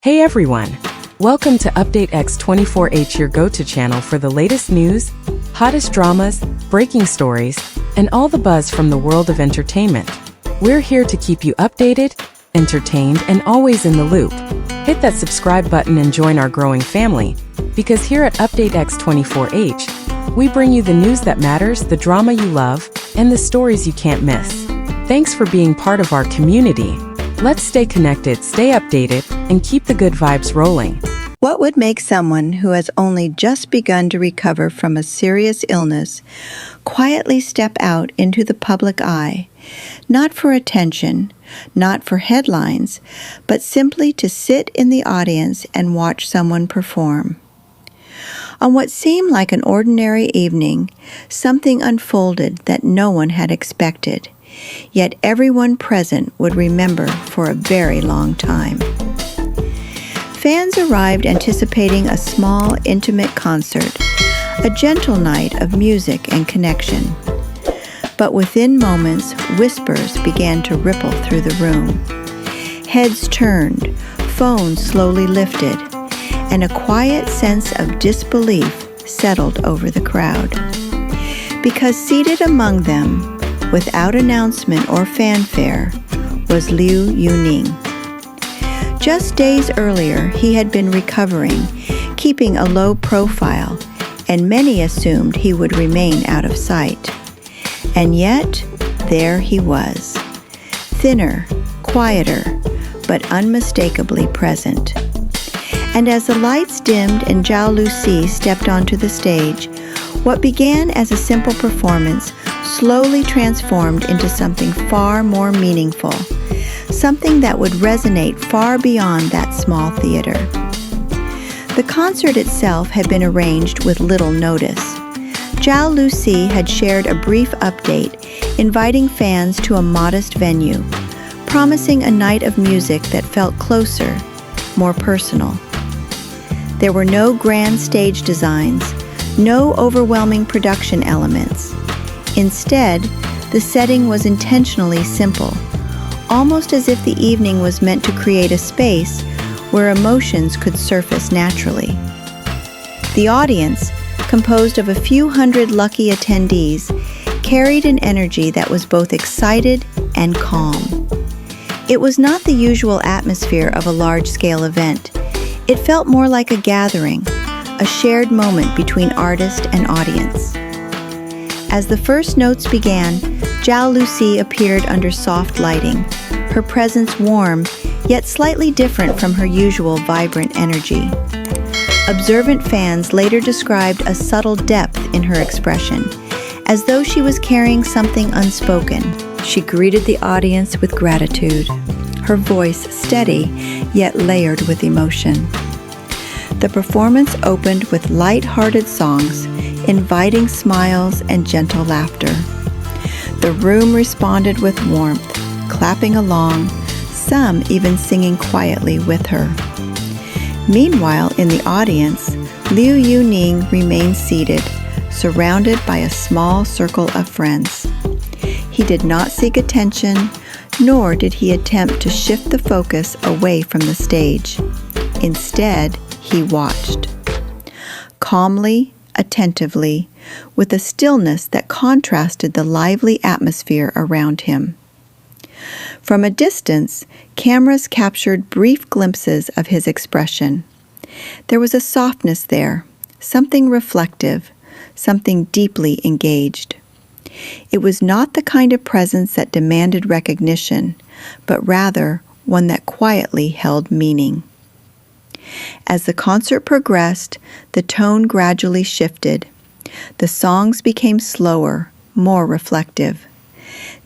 Hey everyone! Welcome to Update X24H, your go-to channel for the latest news, hottest dramas, breaking stories, and all the buzz from the world of entertainment. We're here to keep you updated, entertained, and always in the loop. Hit that subscribe button and join our growing family, because here at Update X24H, we bring you the news that matters, the drama you love, and the stories you can't miss. Thanks for being part of our community. Let's stay connected, stay updated, and keep the good vibes rolling. What would make someone who has only just begun to recover from a serious illness quietly step out into the public eye, not for attention, not for headlines, but simply to sit in the audience and watch someone perform? On what seemed like an ordinary evening, something unfolded that no one had expected. Yet everyone present would remember for a very long time. Fans arrived anticipating a small, intimate concert, a gentle night of music and connection. But within moments, whispers began to ripple through the room. Heads turned, phones slowly lifted, and a quiet sense of disbelief settled over the crowd. Because seated among them, without announcement or fanfare, was Liu Yuning. Just days earlier, he had been recovering, keeping a low profile, and many assumed he would remain out of sight. And yet, there he was, thinner, quieter, but unmistakably present. And as the lights dimmed and Zhao Lusi stepped onto the stage, what began as a simple performance slowly transformed into something far more meaningful, something that would resonate far beyond that small theater. The concert itself had been arranged with little notice. Zhao Lusi had shared a brief update, inviting fans to a modest venue, promising a night of music that felt closer, more personal. There were no grand stage designs, no overwhelming production elements. Instead, the setting was intentionally simple, almost as if the evening was meant to create a space where emotions could surface naturally. The audience, composed of a few hundred lucky attendees, carried an energy that was both excited and calm. It was not the usual atmosphere of a large-scale event. It felt more like a gathering, a shared moment between artist and audience. As the first notes began, Zhao Lusi appeared under soft lighting, her presence warm, yet slightly different from her usual vibrant energy. Observant fans later described a subtle depth in her expression, as though she was carrying something unspoken. She greeted the audience with gratitude, her voice steady, yet layered with emotion. The performance opened with light-hearted songs, inviting smiles and gentle laughter. The room responded with warmth, clapping along, some even singing quietly with her. Meanwhile, in the audience, Liu Yuning remained seated, surrounded by a small circle of friends. He did not seek attention, nor did he attempt to shift the focus away from the stage. Instead, he watched. Calmly, attentively, with a stillness that contrasted the lively atmosphere around him. From a distance, cameras captured brief glimpses of his expression. There was a softness there, something reflective, something deeply engaged. It was not the kind of presence that demanded recognition, but rather one that quietly held meaning. As the concert progressed, the tone gradually shifted. The songs became slower, more reflective.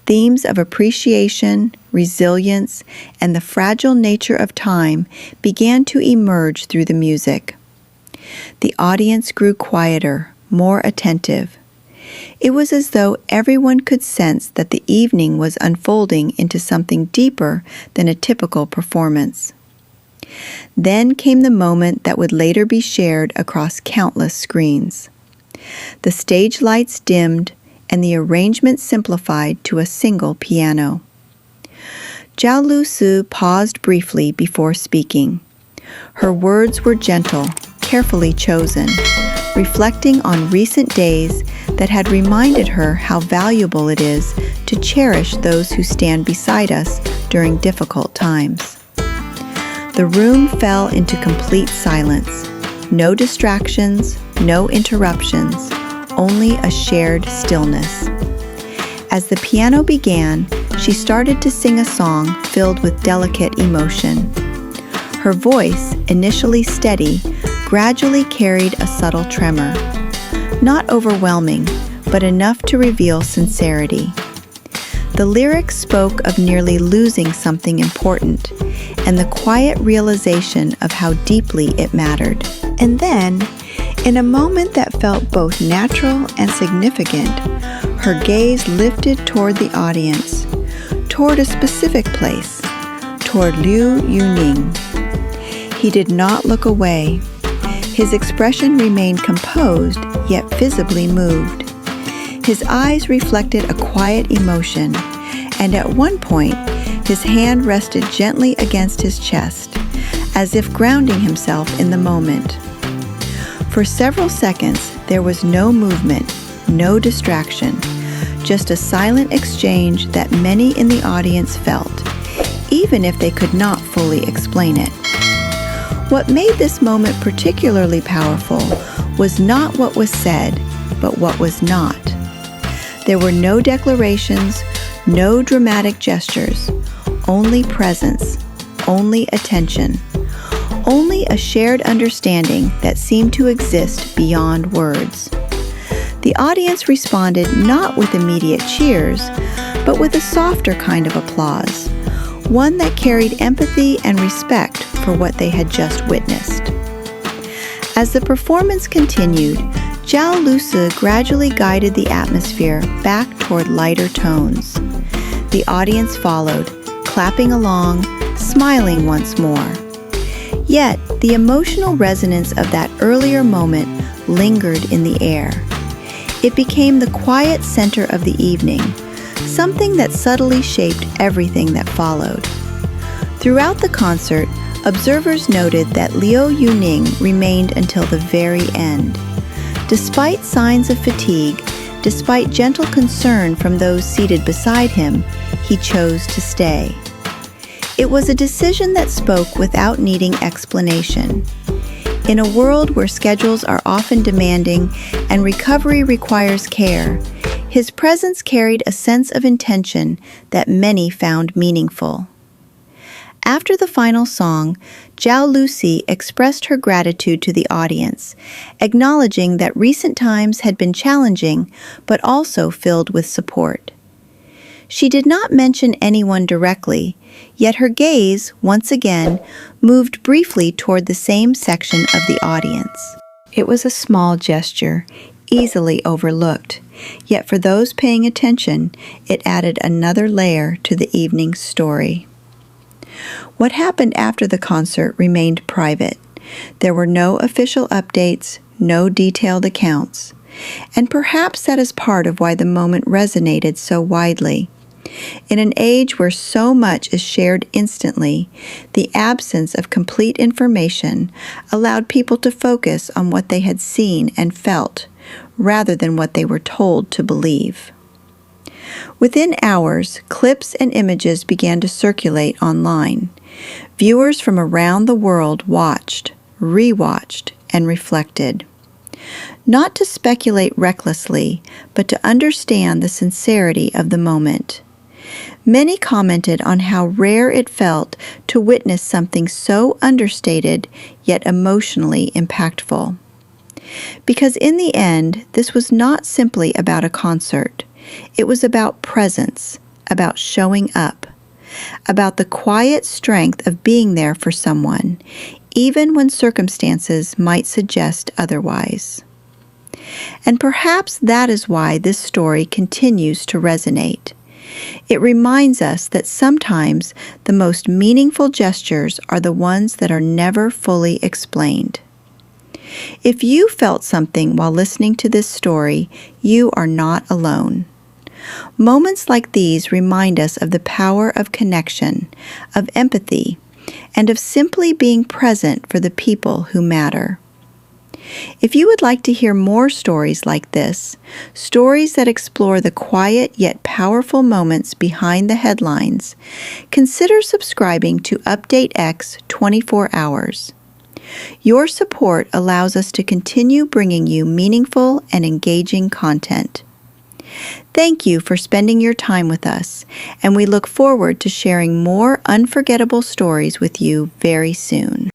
Themes of appreciation, resilience, and the fragile nature of time began to emerge through the music. The audience grew quieter, more attentive. It was as though everyone could sense that the evening was unfolding into something deeper than a typical performance. Then came the moment that would later be shared across countless screens. The stage lights dimmed and the arrangement simplified to a single piano. Zhao Lusi paused briefly before speaking, Her words were gentle, carefully chosen, reflecting on recent days that had reminded her how valuable it is to cherish those who stand beside us during difficult times. The room fell into complete silence. No distractions, no interruptions, only a shared stillness. As the piano began, she started to sing a song filled with delicate emotion. Her voice, initially steady, gradually carried a subtle tremor. Not overwhelming, but enough to reveal sincerity. The lyrics spoke of nearly losing something important, and the quiet realization of how deeply it mattered. And then, in a moment that felt both natural and significant, her gaze lifted toward the audience, toward a specific place, toward Liu Yuning. He did not look away. His expression remained composed, yet visibly moved. His eyes reflected a quiet emotion, and at one point, his hand rested gently against his chest, as if grounding himself in the moment. For several seconds, there was no movement, no distraction, just a silent exchange that many in the audience felt, even if they could not fully explain it. What made this moment particularly powerful was not what was said, but what was not. There were no declarations, no dramatic gestures, only presence, only attention, only a shared understanding that seemed to exist beyond words. The audience responded not with immediate cheers, but with a softer kind of applause, one that carried empathy and respect for what they had just witnessed. As the performance continued, Zhao Lusi gradually guided the atmosphere back toward lighter tones. The audience followed, clapping along, smiling once more. Yet, the emotional resonance of that earlier moment lingered in the air. It became the quiet center of the evening, something that subtly shaped everything that followed. Throughout the concert, observers noted that Liu Yuning remained until the very end. Despite signs of fatigue, despite gentle concern from those seated beside him, he chose to stay. It was a decision that spoke without needing explanation. In a world where schedules are often demanding and recovery requires care, his presence carried a sense of intention that many found meaningful. After the final song, Zhao Lusi expressed her gratitude to the audience, acknowledging that recent times had been challenging but also filled with support. She did not mention anyone directly, yet her gaze, once again, moved briefly toward the same section of the audience. It was a small gesture, easily overlooked, yet for those paying attention, it added another layer to the evening's story. What happened after the concert remained private. There were no official updates, no detailed accounts. And perhaps that is part of why the moment resonated so widely. In an age where so much is shared instantly, the absence of complete information allowed people to focus on what they had seen and felt, rather than what they were told to believe. Within hours, clips and images began to circulate online. Viewers from around the world watched, rewatched, and reflected. Not to speculate recklessly, but to understand the sincerity of the moment. Many commented on how rare it felt to witness something so understated yet emotionally impactful. Because in the end, this was not simply about a concert. It was about presence, about showing up, about the quiet strength of being there for someone, even when circumstances might suggest otherwise. And perhaps that is why this story continues to resonate. It reminds us that sometimes the most meaningful gestures are the ones that are never fully explained. If you felt something while listening to this story, you are not alone. Moments like these remind us of the power of connection, of empathy, and of simply being present for the people who matter. If you would like to hear more stories like this, stories that explore the quiet yet powerful moments behind the headlines, consider subscribing to Update X 24 Hours. Your support allows us to continue bringing you meaningful and engaging content. Thank you for spending your time with us, and we look forward to sharing more unforgettable stories with you very soon.